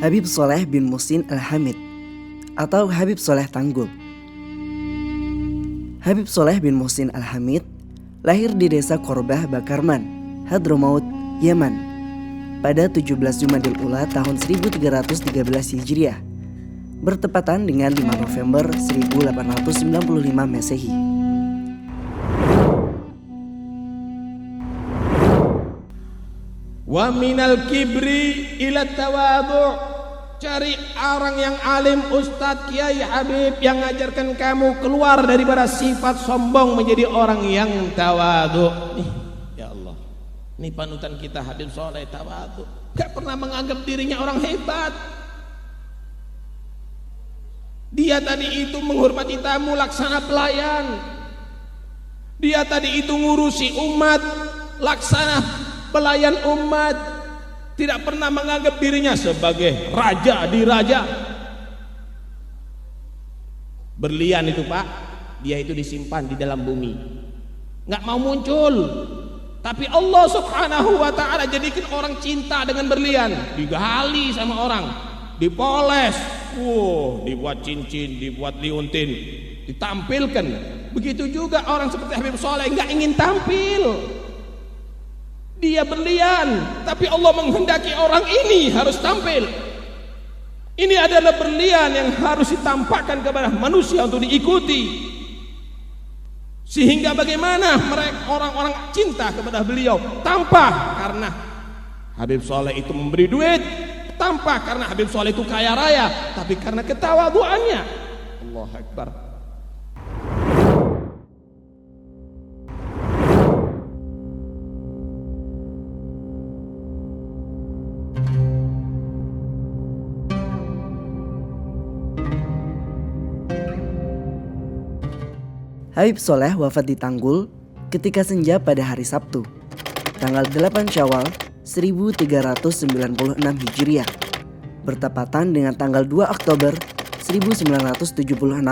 Habib Sholeh bin Muhsin Al-Hamid atau Habib Sholeh Tanggul. Habib Sholeh bin Muhsin Al-Hamid lahir di desa Korbah Bakarman, Hadramaut, Yaman pada 17 Jumadil Ula tahun 1313 Hijriah, bertepatan dengan 5 November 1895 Masehi. Wa minal kibri ila tawadhu'. Cari orang yang alim, ustadz, kiai, habib yang ngajarkan kamu keluar daripada sifat sombong menjadi orang yang tawadhu'. Ya Allah, ini panutan kita Habib Sholeh, tawadhu'. Gak pernah menganggap dirinya orang hebat. Dia tadi itu menghormati tamu laksana pelayan. Dia tadi itu ngurusi umat laksana pelayan umat. Tidak pernah menganggap dirinya sebagai raja di raja. Berlian itu Pak, dia itu disimpan di dalam bumi, nggak mau muncul. Tapi Allah Subhanahu wa ta'ala jadikan orang cinta dengan berlian. Digali sama orang, dipoles, dibuat cincin, dibuat liuntin, ditampilkan. Begitu juga orang seperti Habib Sholeh nggak ingin tampil. Dia berlian, tapi Allah menghendaki orang ini harus tampil. Ini adalah berlian yang harus ditampakkan kepada manusia untuk diikuti. Sehingga bagaimana mereka orang-orang cinta kepada beliau? Tanpa karena Habib Sholeh itu memberi duit, tanpa karena Habib Sholeh itu kaya raya, tapi karena ketawaduannya. Allahu Akbar. Habib Sholeh wafat di Tanggul ketika senja pada hari Sabtu, tanggal 8 Syawal 1396 Hijriah, bertepatan dengan tanggal 2 Oktober 1976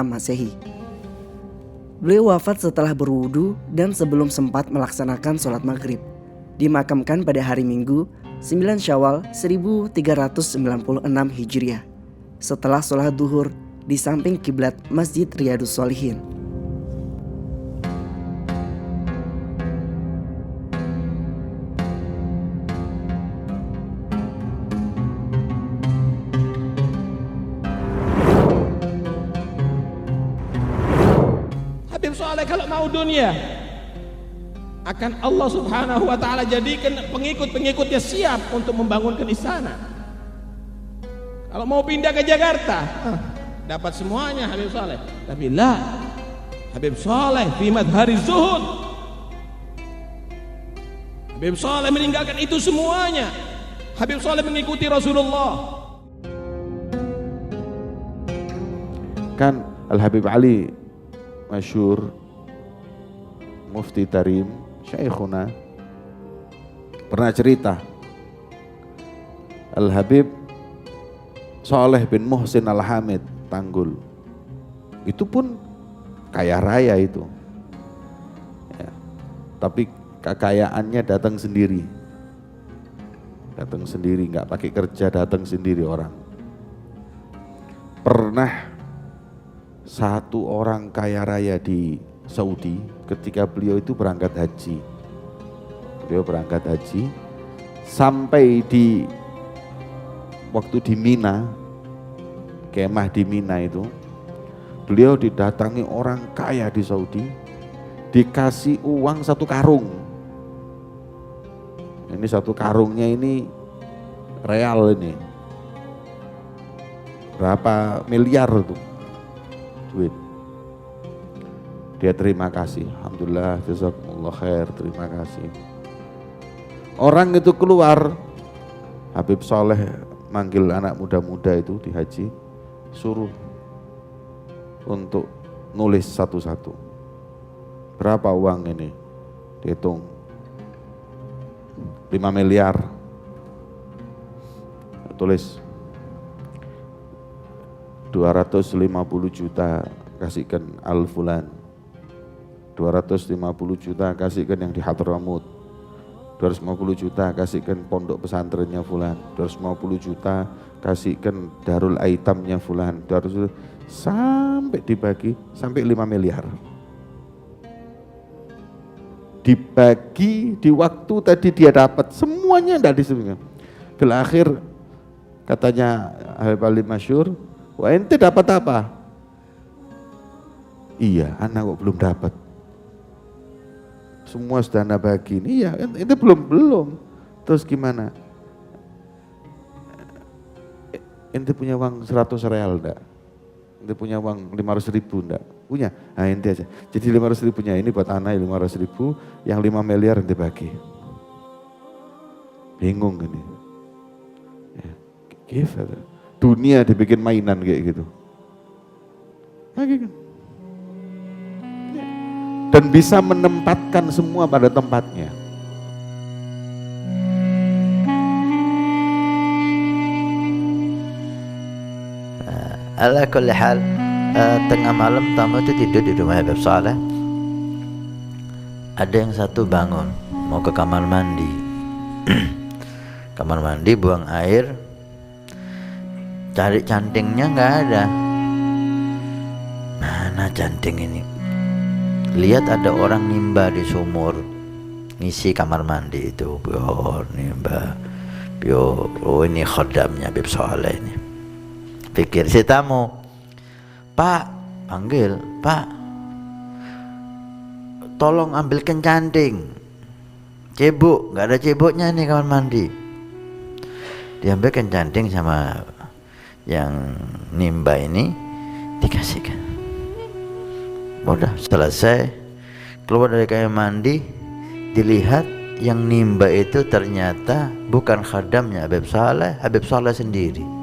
Masehi. Beliau wafat setelah berwudu dan sebelum sempat melaksanakan sholat maghrib. Dimakamkan pada hari Minggu 9 Syawal 1396 Hijriah, setelah sholat duhur di samping kiblat Masjid Riyadus Sholihin. Habib Sholeh kalau mau dunia akan Allah Subhanahu wa ta'ala jadikan pengikut-pengikutnya siap untuk membangunkan istana. Kalau mau pindah ke Jakarta dapat semuanya Habib Sholeh. Tapi lah, Habib Sholeh fi madhari zuhud. Habib Sholeh meninggalkan itu semuanya. Habib Sholeh mengikuti Rasulullah. Kan Al-Habib Ali masyhur, Mufti Tarim, Syekhuna, pernah cerita Al-Habib Sholeh bin Muhsin Al-Hamid Tanggul itu pun kaya raya itu ya, tapi kekayaannya datang sendiri, nggak pakai kerja, datang sendiri orang. Pernah satu orang kaya raya di Saudi ketika beliau itu berangkat haji. Beliau berangkat haji sampai di waktu di Mina, kemah di Mina itu, beliau didatangi orang kaya di Saudi, dikasih uang 1 karung. Ini 1 karungnya ini real ini. Berapa miliar tuh duit. Dia terima kasih, alhamdulillah, jazakumullah khair, terima kasih. Orang itu keluar, Habib Sholeh manggil anak muda-muda itu di haji, suruh untuk nulis satu-satu. Berapa uang ini? Dihitung 5 miliar. Tulis 250 juta kasihkan Al-Fulan, 250 juta kasihkan yang di Hadramaut, 250 juta kasihkan pondok pesantrennya fulan, 250 juta kasihkan darul aitamnya fulan, sampai dibagi sampai 5 miliar. Dibagi di waktu tadi dia dapat semuanya tidak disebutkan. Bil akhir katanya Habib Ali Masyur, wah ente dapat apa? Iya, anak kok belum dapat. Semua sudah anda bagi, iya ente belum. Terus gimana? Ente punya uang 100 real enggak? Ente punya uang 500 ribu enggak? Punya? Nah ente aja. Jadi 500 ribunya ini buat anak 500 ribu, yang 5 miliar ente bagi. Bingung ini. Ya, gitu. Dunia dibikin mainan kayak gitu. Bagi kan? Ya. Dan bisa menempatkan semua pada tempatnya. Ala kulli hal, tengah malam tamu itu tidur di rumah Habib Saleh. Ada yang satu bangun mau ke kamar mandi. Kamar mandi buang air, cari cantingnya nggak ada. Mana canting ini? Lihat ada orang nimba di sumur, ngisi kamar mandi itu, biar nimba, biar oh ini khodamnya Habib Saleh ini. Pikir si tamu, Pak, panggil, Pak, tolong ambilkan canting, cebok, nggak ada ceboknya nih kamar mandi. Diambilkan canting sama yang nimba ini, dikasihkan. Udah selesai, keluar dari kamar mandi, dilihat yang nimba itu ternyata bukan khadamnya Habib Saleh sendiri.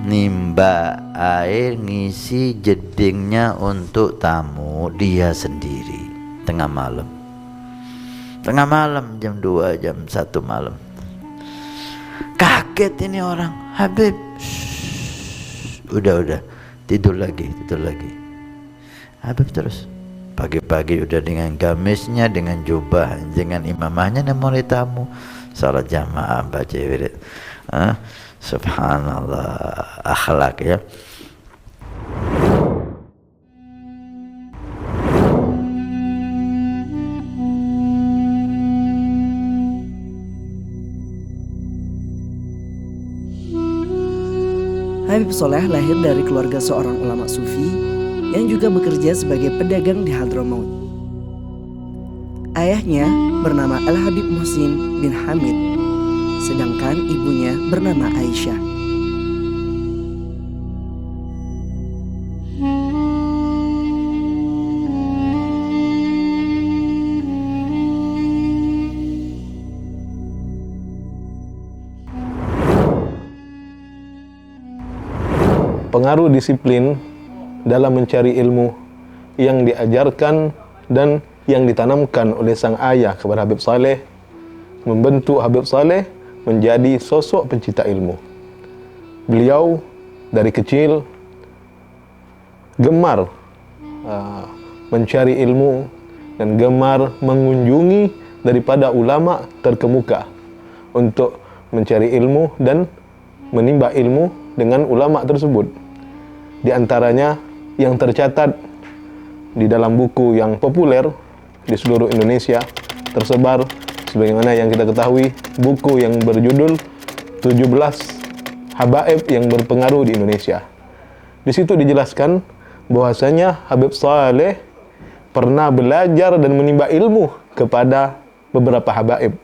Nimba air, ngisi jedingnya untuk tamu dia sendiri. Tengah malam jam 2, jam 1 malam. Kaget ini orang, Habib. Udah tidur lagi. Habib terus pagi-pagi udah dengan gamisnya, dengan jubah, dengan imamahnya nemoni tamu, salat jamaah, baca wirid. Subhanallah, akhlak ya. Habib Soleh lahir dari keluarga seorang ulama sufi yang juga bekerja sebagai pedagang di Hadramaut. Ayahnya bernama Al-Habib Muhsin bin Hamid, sedangkan ibunya bernama Aisyah. Pengaruh disiplin dalam mencari ilmu yang diajarkan dan yang ditanamkan oleh sang ayah kepada Habib Saleh membentuk Habib Saleh menjadi sosok pencinta ilmu. Beliau dari kecil gemar mencari ilmu dan gemar mengunjungi daripada ulama terkemuka untuk mencari ilmu dan menimba ilmu dengan ulama tersebut. Di antaranya yang tercatat di dalam buku yang populer di seluruh Indonesia tersebar sebagaimana yang kita ketahui, buku yang berjudul 17 Habaib yang berpengaruh di Indonesia. Di situ dijelaskan bahwasanya Habib Saleh pernah belajar dan menimba ilmu kepada beberapa habaib.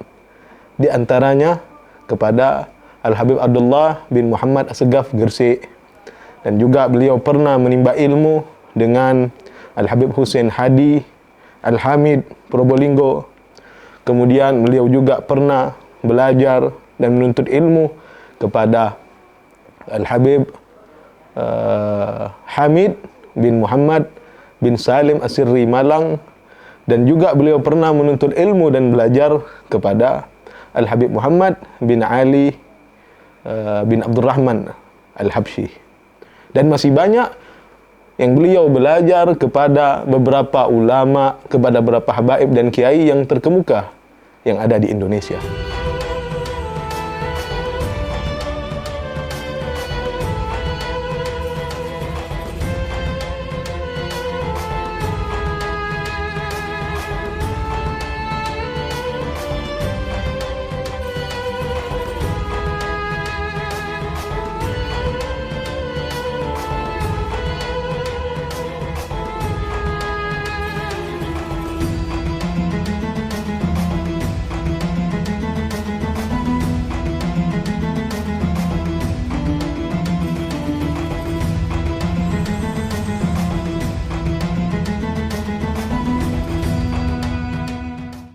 Di antaranya kepada Al-Habib Abdullah bin Muhammad Assegaf Gresik, dan juga beliau pernah menimba ilmu dengan Al-Habib Hussein Hadi Al-Hamid Probolinggo. Kemudian beliau juga pernah belajar dan menuntut ilmu kepada Al-Habib Hamid bin Muhammad bin Salim Asirri Malang, dan juga beliau pernah menuntut ilmu dan belajar kepada Al-Habib Muhammad bin Ali bin Abdurrahman Al-Habsyi. Dan masih banyak yang beliau belajar kepada beberapa ulama, kepada beberapa habaib dan kiai yang terkemuka yang ada di Indonesia.